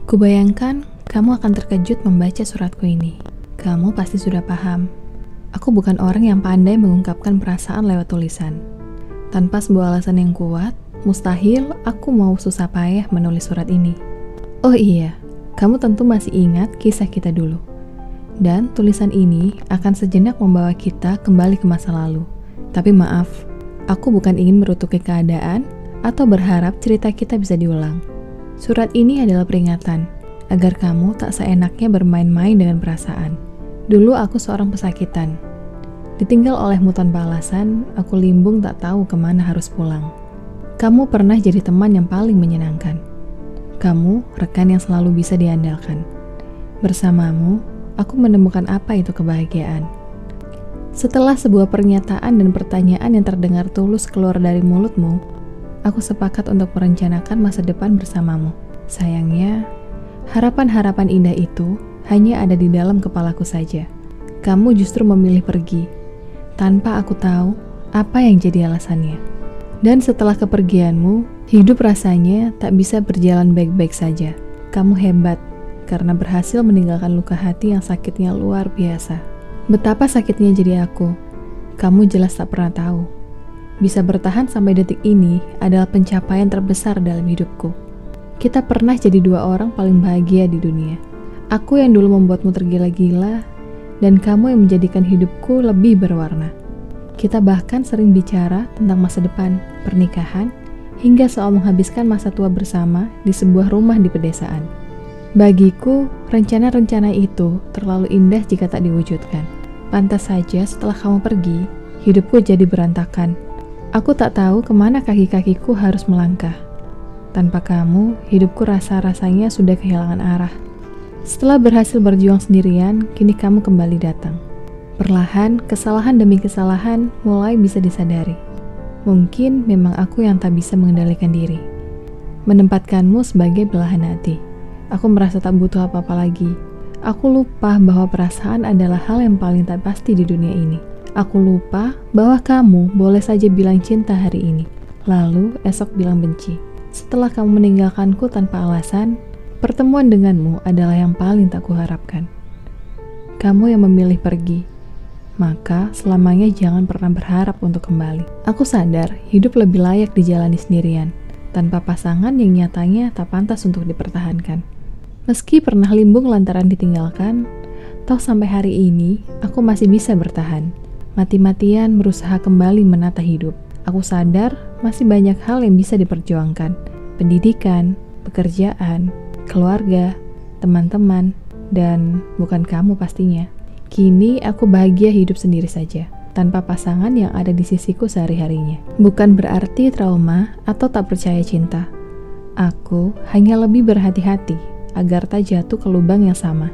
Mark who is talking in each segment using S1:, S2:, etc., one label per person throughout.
S1: Kubayangkan kamu akan terkejut membaca suratku ini. Kamu pasti sudah paham. Aku bukan orang yang pandai mengungkapkan perasaan lewat tulisan. Tanpa sebuah alasan yang kuat, mustahil aku mau susah payah menulis surat ini. Oh iya, kamu tentu masih ingat kisah kita dulu. Dan tulisan ini akan sejenak membawa kita kembali ke masa lalu. Tapi maaf, aku bukan ingin merutuki keadaan atau berharap cerita kita bisa diulang. Surat ini adalah peringatan agar kamu tak seenaknya bermain-main dengan perasaan. Dulu aku seorang pesakitan. Ditinggal olehmu tanpa alasan, aku limbung tak tahu kemana harus pulang. Kamu pernah jadi teman yang paling menyenangkan. Kamu rekan yang selalu bisa diandalkan. Bersamamu, aku menemukan apa itu kebahagiaan. Setelah sebuah pernyataan dan pertanyaan yang terdengar tulus keluar dari mulutmu, aku sepakat untuk merencanakan masa depan bersamamu. Sayangnya, harapan-harapan indah itu hanya ada di dalam kepalaku saja. Kamu justru memilih pergi, tanpa aku tahu apa yang jadi alasannya. Dan setelah kepergianmu, hidup rasanya tak bisa berjalan baik-baik saja. Kamu hebat, karena berhasil meninggalkan luka hati yang sakitnya luar biasa. Betapa sakitnya jadi aku, kamu jelas tak pernah tahu. Bisa bertahan sampai detik ini adalah pencapaian terbesar dalam hidupku. Kita pernah jadi dua orang paling bahagia di dunia. Aku yang dulu membuatmu tergila-gila, dan kamu yang menjadikan hidupku lebih berwarna. Kita bahkan sering bicara tentang masa depan, pernikahan, hingga soal menghabiskan masa tua bersama di sebuah rumah di pedesaan. Bagiku, rencana-rencana itu terlalu indah jika tak diwujudkan. Pantas saja setelah kamu pergi, hidupku jadi berantakan. Aku tak tahu kemana kaki-kakiku harus melangkah. Tanpa kamu, hidupku rasa-rasanya sudah kehilangan arah. Setelah berhasil berjuang sendirian, kini kamu kembali datang. Perlahan, kesalahan demi kesalahan mulai bisa disadari. Mungkin memang aku yang tak bisa mengendalikan diri. Menempatkanmu sebagai belahan hati. Aku merasa tak butuh apa-apa lagi. Aku lupa bahwa perasaan adalah hal yang paling tak pasti di dunia ini. Aku lupa bahwa kamu boleh saja bilang cinta hari ini, lalu esok bilang benci. Setelah kamu meninggalkanku tanpa alasan, pertemuan denganmu adalah yang paling tak kuharapkan. Kamu yang memilih pergi, maka selamanya jangan pernah berharap untuk kembali. Aku sadar hidup lebih layak dijalani sendirian, tanpa pasangan yang nyatanya tak pantas untuk dipertahankan. Meski pernah limbung lantaran ditinggalkan, toh sampai hari ini aku masih bisa bertahan. Mati-matian berusaha kembali menata hidup. Aku sadar masih banyak hal yang bisa diperjuangkan. Pendidikan, pekerjaan, keluarga, teman-teman, dan bukan kamu pastinya. Kini aku bahagia hidup sendiri saja, tanpa pasangan yang ada di sisiku sehari-harinya. Bukan berarti trauma atau tak percaya cinta. Aku hanya lebih berhati-hati agar tak jatuh ke lubang yang sama.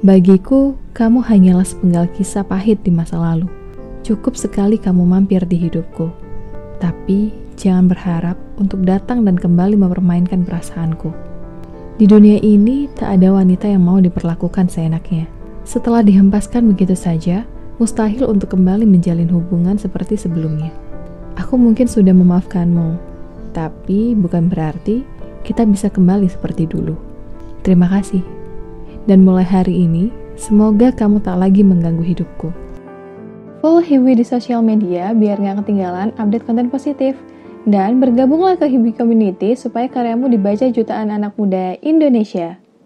S1: Bagiku, kamu hanyalah sepenggal kisah pahit di masa lalu. Cukup sekali kamu mampir di hidupku. Tapi jangan berharap untuk datang dan kembali mempermainkan perasaanku. Di dunia ini tak ada wanita yang mau diperlakukan seenaknya. Setelah dihempaskan begitu saja, mustahil untuk kembali menjalin hubungan seperti sebelumnya. Aku mungkin sudah memaafkanmu, tapi bukan berarti kita bisa kembali seperti dulu. Terima kasih. Dan mulai hari ini, semoga kamu tak lagi mengganggu hidupku. Follow Hiwi di sosial media biar gak ketinggalan update konten positif. Dan bergabunglah ke Hiwi Community supaya karyamu dibaca jutaan anak muda Indonesia.